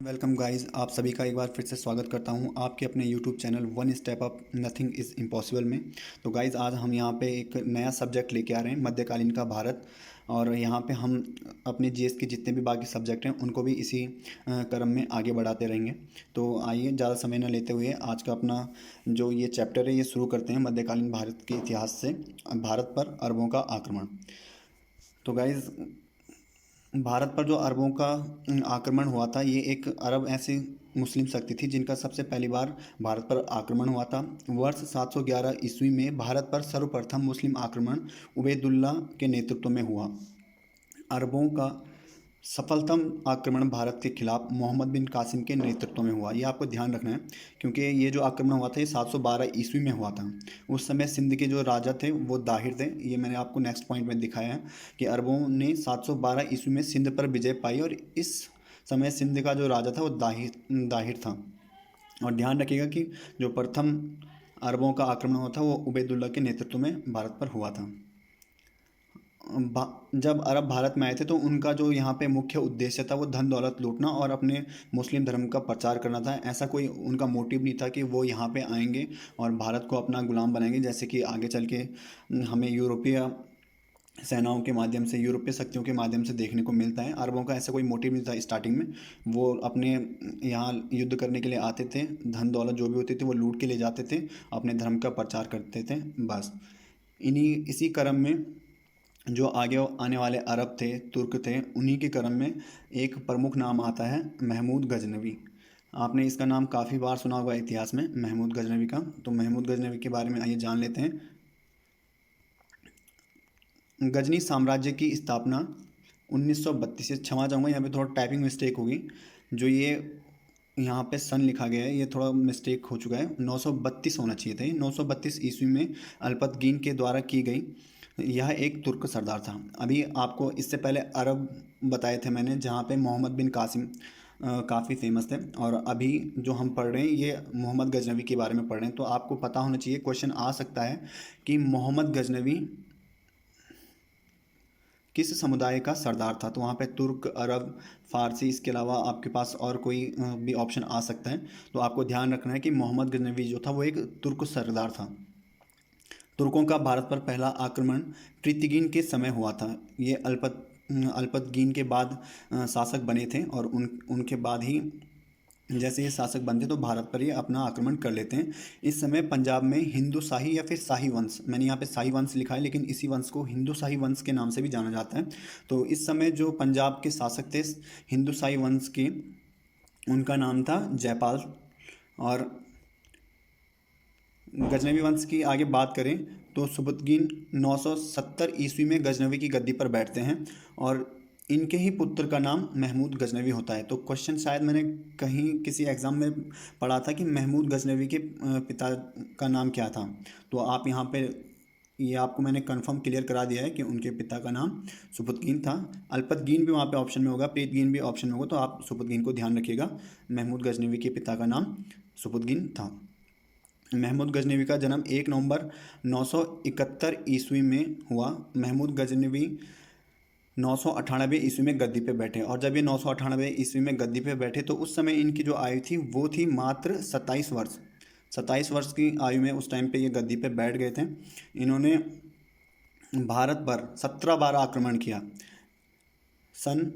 Welcome guys, आप सभी का एक बार फिर से स्वागत करता हूं आपके अपने YouTube channel one step up nothing is impossible में। तो गाइस, आज हम यहां पे एक नया सब्जेक्ट लेके आ रहे हैं, मध्यकालीन का भारत। और यहां पे हम अपने जीएस के जितने भी बाकी सब्जेक्ट हैं उनको भी इसी क्रम में आगे बढ़ाते रहेंगे। तो आइए, ज़्यादा समय न लेते हुए आज का अपना जो ये चैप्टर है ये शुरू करते हैं मध्यकालीन भारत के इतिहास से। भारत पर अरबों का आक्रमण। तो गाइस, भारत पर जो अरबों का आक्रमण हुआ था, ये एक अरब ऐसी मुस्लिम शक्ति थी जिनका सबसे पहली बार भारत पर आक्रमण हुआ था। वर्ष 711 ईस्वी में भारत पर सर्वप्रथम मुस्लिम आक्रमण उबैदुल्ला के नेतृत्व में हुआ। अरबों का सफलतम आक्रमण भारत के खिलाफ मोहम्मद बिन कासिम के नेतृत्व में हुआ। ये आपको ध्यान रखना है, क्योंकि ये जो आक्रमण हुआ था ये 712 ईस्वी में हुआ था। उस समय सिंध के जो राजा थे वो दाहिर थे। ये मैंने आपको नेक्स्ट पॉइंट में दिखाया है कि अरबों ने 712 ईस्वी में सिंध पर विजय पाई, और इस समय सिंध का जो राजा था वो दाहिर था। और ध्यान रखिएगा कि जो प्रथम अरबों का आक्रमण हुआ था वो उबैदुल्ला के नेतृत्व में भारत पर हुआ था। जब अरब भारत में आए थे तो उनका जो यहाँ पे मुख्य उद्देश्य था वो धन दौलत लूटना और अपने मुस्लिम धर्म का प्रचार करना था। ऐसा कोई उनका मोटिव नहीं था कि वो यहाँ पे आएंगे और भारत को अपना गुलाम बनाएंगे, जैसे कि आगे चल के हमें यूरोपीय सेनाओं के माध्यम से, यूरोपीय शक्तियों के माध्यम से देखने को मिलता है। अरबों का ऐसा कोई मोटिव नहीं था स्टार्टिंग में। वो अपने यहाँ युद्ध करने के लिए आते थे, धन दौलत जो भी होती थी वो लूट के ले जाते थे, अपने धर्म का प्रचार करते थे, बस। इसी क्रम में जो आगे आने वाले अरब थे, तुर्क थे, उन्हीं के क्रम में एक प्रमुख नाम आता है महमूद गजनवी। आपने इसका नाम काफ़ी बार सुना होगा इतिहास में, महमूद गजनवी का। तो महमूद गजनवी के बारे में आइए जान लेते हैं। गजनी साम्राज्य की स्थापना 1932 से, क्षमा चाहूँगा यहाँ पे थोड़ा टाइपिंग मिस्टेक होगी। जो ये यहाँ पे सन लिखा गया है ये थोड़ा मिस्टेक हो चुका है, 932 होना चाहिए था। 932 ईस्वी में अल्पतगीन के द्वारा की गई। यह एक तुर्क सरदार था। अभी आपको इससे पहले अरब बताए थे मैंने, जहाँ पे मोहम्मद बिन कासिम काफ़ी फेमस थे। और अभी जो हम पढ़ रहे हैं ये मोहम्मद गजनवी के बारे में पढ़ रहे हैं। तो आपको पता होना चाहिए, क्वेश्चन आ सकता है कि मोहम्मद गजनवी किस समुदाय का सरदार था। तो वहाँ पे तुर्क, अरब, फारसी, इसके अलावा आपके पास और कोई भी ऑप्शन आ सकता है। तो आपको ध्यान रखना है कि मोहम्मद गजनवी जो था वो एक तुर्क सरदार था। तुर्कों का भारत पर पहला आक्रमण प्रीतिगिन के समय हुआ था। ये अल्पतगीन के बाद शासक बने थे, और उनके बाद ही जैसे ये शासक बनते तो भारत पर ये अपना आक्रमण कर लेते हैं। इस समय पंजाब में हिंदू शाही या फिर शाही वंश, मैंने यहाँ पे शाही वंश लिखा है लेकिन इसी वंश को हिंदू शाही वंश के नाम से भी जाना जाता है। तो इस समय जो पंजाब के शासक थे हिंदू शाही वंश के, उनका नाम था जयपाल। और गजनवी वंश की आगे बात करें तो सुबुतगीन 970 ईस्वी में गजनवी की गद्दी पर बैठते हैं, और इनके ही पुत्र का नाम महमूद गजनवी होता है। तो क्वेश्चन शायद मैंने कहीं किसी एग्ज़ाम में पढ़ा था कि महमूद गजनवी के पिता का नाम क्या था। तो आप यहाँ पे, ये आपको मैंने कंफर्म क्लियर करा दिया है कि उनके पिता का नाम सुबुतगीन था। अल्पतगीन भी वहाँ पे ऑप्शन में होगा, प्रीतगीन भी ऑप्शन में होगा, तो आप सुबुतगीन को ध्यान रखिएगा। महमूद गजनवी के पिता का नाम सुबुतगीन था। महमूद गजनवी का जन्म 1 नवंबर 971 ईस्वी में हुआ। महमूद गजनवी 998 ईस्वी में गद्दी पे बैठे, और जब ये 998 ईस्वी में गद्दी पे बैठे तो उस समय इनकी जो आयु थी वो थी मात्र 27 वर्ष। 27 वर्ष की आयु में उस टाइम पे ये गद्दी पे बैठ गए थे। इन्होंने भारत पर 17 बार आक्रमण किया। सन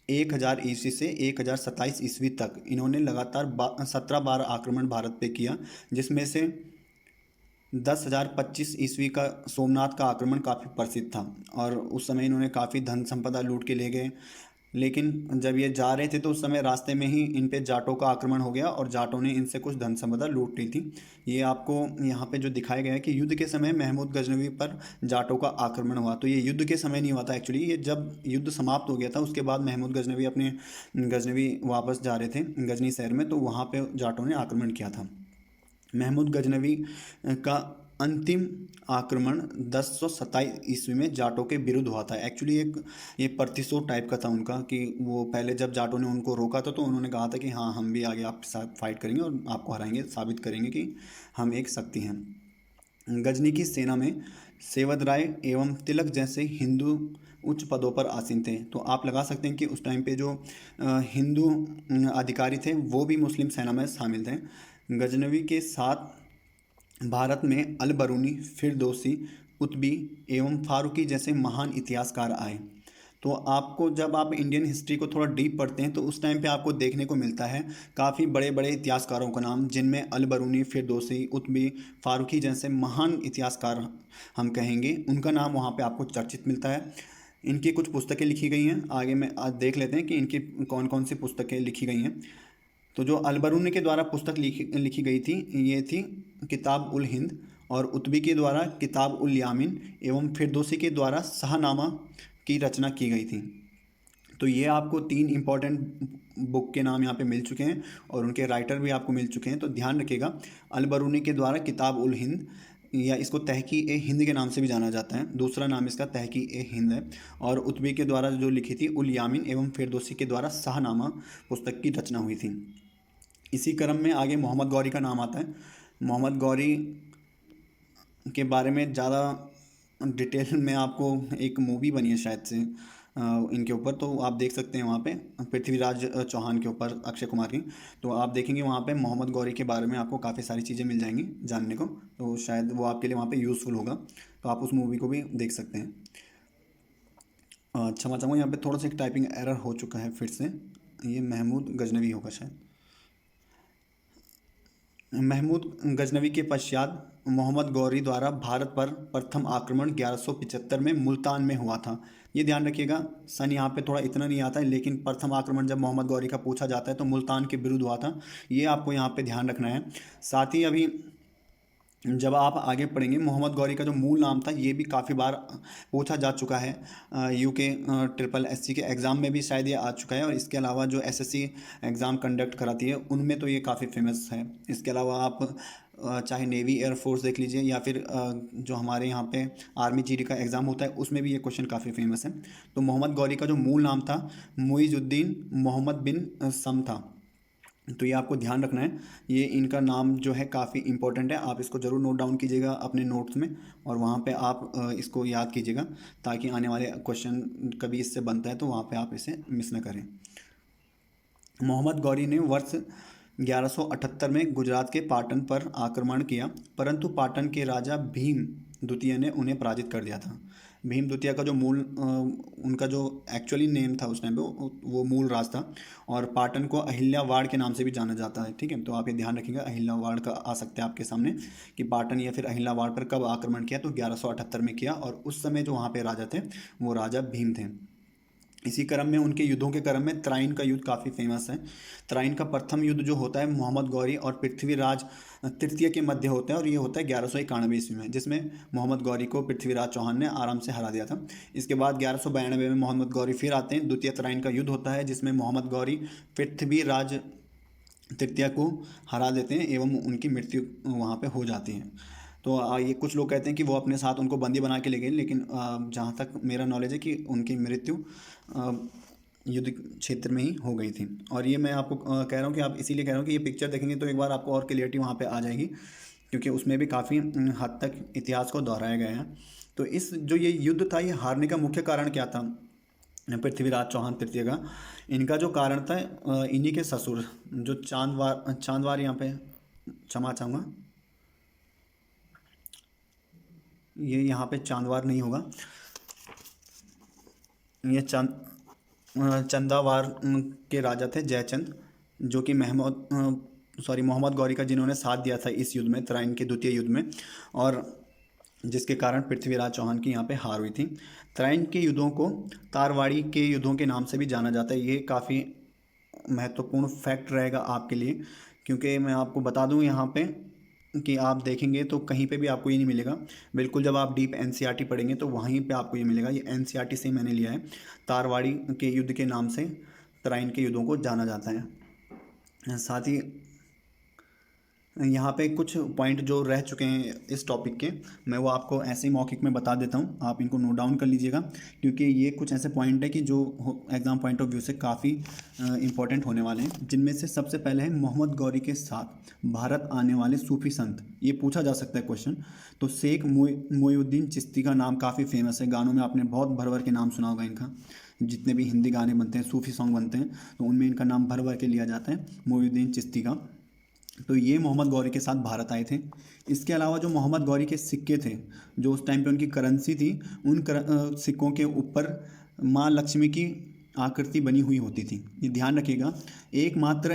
1000 ईस्वी से 1027 ईस्वी तक इन्होंने लगातार 17 बार आक्रमण भारत पे किया, जिसमें से 10,025 ईस्वी का सोमनाथ का आक्रमण काफ़ी प्रसिद्ध था। और उस समय इन्होंने काफ़ी धन संपदा लूट के ले गए। लेकिन जब ये जा रहे थे तो उस समय रास्ते में ही इन पे जाटों का आक्रमण हो गया, और जाटों ने इनसे कुछ धन संपदा लूट ली थी। ये आपको यहाँ पे जो दिखाया गया है कि युद्ध के समय महमूद गजनवी पर जाटों का आक्रमण हुआ। तो ये युद्ध के समय नहीं हुआ था एक्चुअली, ये जब युद्ध समाप्त हो गया था उसके बाद महमूद गजनवी अपने गजनवी वापस जा रहे थे गजनी शहर में, तो वहाँ पे जाटों ने आक्रमण किया था। महमूद गजनवी का अंतिम आक्रमण 1027 ईस्वी में जाटों के विरुद्ध हुआ था। एक्चुअली एक ये प्रतिशोध टाइप का था उनका, कि वो पहले जब जाटों ने उनको रोका था तो उन्होंने कहा था कि हाँ, हम भी आगे आपके साथ फाइट करेंगे और आपको हराएंगे, साबित करेंगे कि हम एक शक्ति हैं। गजनी की सेना में सेवद राय एवं तिलक जैसे हिंदू उच्च पदों पर आसीन थे। तो आप लगा सकते हैं कि उस टाइम पे जो हिंदू अधिकारी थे वो भी मुस्लिम सेना में शामिल थे। गजनवी के साथ भारत में अल बरूनी, फिरदौसी, कुतबी एवं फारूकी जैसे महान इतिहासकार आए। तो आपको जब आप इंडियन हिस्ट्री को थोड़ा डीप पढ़ते हैं तो उस टाइम पे आपको देखने को मिलता है काफ़ी बड़े बड़े इतिहासकारों का नाम, जिनमें अल बरूनी, फिरदौसी, कुतबी, फारूकी जैसे महान इतिहासकार हम कहेंगे, उनका नाम वहाँ पे आपको चर्चित मिलता है। इनकी कुछ पुस्तकें लिखी गई हैं, आगे में आज देख लेते हैं कि इनकी कौन कौन सी पुस्तकें लिखी गई हैं। तो जो अलबरूनी के द्वारा पुस्तक लिखी लिखी गई थी, ये थी किताब उल हिंद, और उतबी के द्वारा किताब उल यामिन एवं फिरदौसी के द्वारा शाहनामा की रचना की गई थी। तो ये आपको 3 इम्पॉर्टेंट बुक के नाम यहाँ पे मिल चुके हैं और उनके राइटर भी आपको मिल चुके हैं। तो ध्यान रखिएगा, अलबरूनी के द्वारा किताब उल हिंद, या इसको तहकी ए हिंद के नाम से भी जाना जाता है, दूसरा नाम इसका तहकी ए हिंद है। और उतबी के द्वारा जो लिखी थी उल यामिन एवं फिरदौसी के द्वारा शाहनामा पुस्तक की रचना हुई थी। इसी क्रम में आगे मोहम्मद गौरी का नाम आता है। मोहम्मद गौरी के बारे में ज़्यादा डिटेल में आपको एक मूवी बनी है शायद से इनके ऊपर, तो आप देख सकते हैं वहाँ पे पृथ्वीराज चौहान के ऊपर, अक्षय कुमार की। तो आप देखेंगे वहाँ पे मोहम्मद गौरी के बारे में आपको काफ़ी सारी चीज़ें मिल जाएंगी जानने को, तो शायद वो आपके लिए वहाँ पे यूज़फुल होगा। तो आप उस मूवी को भी देख सकते हैं। क्षमा चाहूँगा, यहाँ पे थोड़ा सा एक टाइपिंग एरर हो चुका है फिर से, ये महमूद गजनवी होगा शायद। महमूद गजनवी के पश्चात मोहम्मद गौरी द्वारा भारत पर प्रथम आक्रमण 1175 में मुल्तान में हुआ था। ये ध्यान रखिएगा, सन यहाँ पे थोड़ा इतना नहीं आता है, लेकिन प्रथम आक्रमण जब मोहम्मद गौरी का पूछा जाता है तो मुल्तान के विरुद्ध हुआ था, ये आपको यहाँ पे ध्यान रखना है। साथ ही अभी जब आप आगे पढ़ेंगे, मोहम्मद गौरी का जो मूल नाम था ये भी काफ़ी बार पूछा जा चुका है। यूके ट्रिपल एससी के एग्ज़ाम में भी शायद ये आ चुका है, और इसके अलावा जो एसएससी एग्ज़ाम कंडक्ट कराती है उनमें तो ये काफ़ी फेमस है। इसके अलावा आप चाहे नेवी एयरफोर्स देख लीजिए, या फिर जो हमारे यहाँ पे आर्मी जीडी का एग्ज़ाम होता है उसमें भी ये क्वेश्चन काफ़ी फेमस है। तो मोहम्मद गौरी का जो मूल नाम था मुइजुद्दीन मोहम्मद बिन सम था। तो ये आपको ध्यान रखना है, ये इनका नाम जो है काफ़ी इंपॉर्टेंट है, आप इसको ज़रूर नोट डाउन कीजिएगा अपने नोट्स में, और वहाँ पे आप इसको याद कीजिएगा, ताकि आने वाले क्वेश्चन कभी इससे बनता है तो वहाँ पे आप इसे मिस न करें। मोहम्मद गौरी ने वर्ष 1178 में गुजरात के पाटन पर आक्रमण किया, परंतु पाटन के राजा भीम द्वितीय ने उन्हें पराजित कर दिया था। भीम द्वितीय का जो मूल उनका जो एक्चुअली नेम था उस टाइम पे वो मूल राज था, और पाटन को अहिल्यावाड़ के नाम से भी जाना जाता है। ठीक है, तो आप ये ध्यान रखिएगा, अहिल्यावाड़ का आ सकता है आपके सामने कि पाटन या फिर अहिल्यावाड़ पर कब आक्रमण किया, तो 1178 में किया, और उस समय जो वहाँ पे राजा थे वो राजा भीम थे। इसी क्रम में उनके युद्धों के क्रम में त्राइन का युद्ध काफ़ी फेमस है। त्राइन का प्रथम युद्ध जो होता है मोहम्मद गौरी और पृथ्वीराज तृतीय के मध्य होता है, और ये होता है 1191 ईस्वी में, जिसमें मोहम्मद गौरी को पृथ्वीराज चौहान ने आराम से हरा दिया था। इसके बाद 1192 में मोहम्मद गौरी फिर आते हैं, द्वितीय त्राइन का युद्ध होता है जिसमें मोहम्मद गौरी पृथ्वीराज तृतीय को हरा देते हैं एवं उनकी मृत्यु वहाँ पे हो जाती है। तो ये कुछ लोग कहते हैं कि वो अपने साथ उनको बंदी बना के ले गए, लेकिन जहाँ तक मेरा नॉलेज है कि उनकी मृत्यु युद्ध क्षेत्र में ही हो गई थी। और ये मैं आपको कह रहा हूँ कि आप इसीलिए कह रहा हूँ कि ये पिक्चर देखेंगे तो एक बार आपको और क्लियरिटी वहाँ पे आ जाएगी, क्योंकि उसमें भी काफ़ी हद तक इतिहास को दोहराया गया है। तो इस जो ये युद्ध था, ये हारने का मुख्य कारण क्या था पृथ्वीराज चौहान तृतीय का? इनका जो कारण था, इन्हीं के ससुर जो चांदवार यहाँ पे, क्षमा चाहूँगा, ये यहाँ पे चांदवार नहीं होगा, ये चंदावार के राजा थे जयचंद, जो कि मोहम्मद गौरी का जिन्होंने साथ दिया था इस युद्ध में, त्राइन के द्वितीय युद्ध में, और जिसके कारण पृथ्वीराज चौहान की यहाँ पे हार हुई थी। त्राइन के युद्धों को तारवाड़ी के युद्धों के नाम से भी जाना जाता है। ये काफ़ी महत्वपूर्ण फैक्ट रहेगा आपके लिए, क्योंकि मैं आपको बता दूं यहाँ पे कि आप देखेंगे तो कहीं पे भी आपको ये नहीं मिलेगा। बिल्कुल जब आप डीप एनसीईआरटी पढ़ेंगे तो वहीं पे आपको ये मिलेगा। ये एनसीईआरटी से मैंने लिया है। तारवाड़ी के युद्ध के नाम से त्राइन के युद्धों को जाना जाता है। साथ ही यहाँ पे कुछ पॉइंट जो रह चुके हैं इस टॉपिक के, मैं वो आपको ऐसे ही मौखिक में बता देता हूँ, आप इनको नोट डाउन कर लीजिएगा, क्योंकि ये कुछ ऐसे पॉइंट है कि जो एग्ज़ाम पॉइंट ऑफ व्यू से काफ़ी इंपॉर्टेंट होने वाले हैं। जिनमें से सबसे पहले है मोहम्मद गौरी के साथ भारत आने वाले सूफ़ी संत, ये पूछा जा सकता है क्वेश्चन। तो शेख मोइनुद्दीन चिश्ती का नाम काफ़ी फेमस है, गानों में आपने बहुत भर भर के नाम सुना होगा इनका। जितने भी हिंदी गाने बनते हैं, सूफ़ी सॉन्ग बनते हैं, तो उनमें इनका नाम भर भर के लिया जाता है, मोइनुद्दीन चिश्ती का। तो ये मोहम्मद गौरी के साथ भारत आए थे। इसके अलावा जो मोहम्मद गौरी के सिक्के थे, जो उस टाइम पे उनकी करेंसी थी, उन सिक्कों के ऊपर माँ लक्ष्मी की आकृति बनी हुई होती थी। ये ध्यान रखिएगा। एकमात्र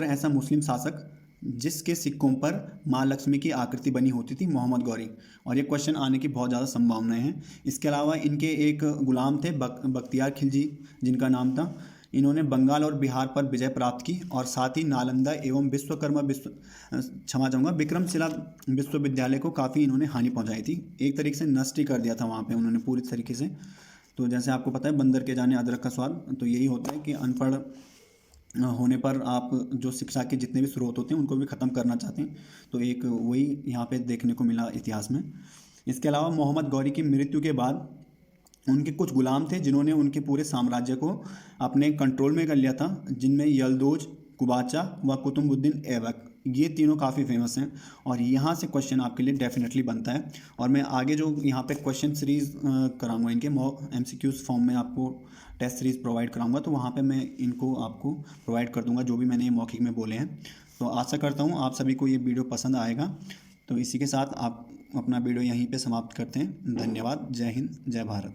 ऐसा मुस्लिम शासक जिसके सिक्कों पर माँ लक्ष्मी की आकृति बनी होती थी, मोहम्मद गौरी। और ये क्वेश्चन आने की बहुत ज़्यादा संभावनाएं हैं। इसके अलावा इनके एक गुलाम थे बख्तियार खिलजी, जिनका नाम था। इन्होंने बंगाल और बिहार पर विजय प्राप्त की और साथ ही नालंदा एवं विक्रमशिला विश्वविद्यालय को काफ़ी इन्होंने हानि पहुंचाई थी। एक तरीके से नष्ट ही कर दिया था वहाँ पे उन्होंने पूरी तरीके से। तो जैसे आपको पता है, बंदर के जाने अदरक का स्वाद, तो यही होता है कि अनपढ़ होने पर आप जो शिक्षा के जितने भी स्रोत होते हैं उनको भी ख़त्म करना चाहते हैं। तो एक वही यहाँ पे देखने को मिला इतिहास में। इसके अलावा मोहम्मद गौरी की मृत्यु के बाद उनके कुछ गुलाम थे जिन्होंने उनके पूरे साम्राज्य को अपने कंट्रोल में कर लिया था, जिनमें यल्दोज, कुबाचा व कुतुबुद्दीन ऐबक, ये तीनों काफ़ी फेमस हैं। और यहाँ से क्वेश्चन आपके लिए डेफिनेटली बनता है। और मैं आगे जो यहाँ पे क्वेश्चन सीरीज़ कराऊंगा, इनके MCQs फॉर्म में आपको टेस्ट सीरीज़ प्रोवाइड कराऊंगा, तो वहाँ पे मैं इनको आपको प्रोवाइड कर दूंगा, जो भी मैंने ये मौखिक में बोले हैं। तो आशा करता हूँ आप सभी को ये वीडियो पसंद आएगा। तो इसी के साथ आप अपना वीडियो यहीं पे समाप्त करते हैं। धन्यवाद। जय हिंद, जय भारत।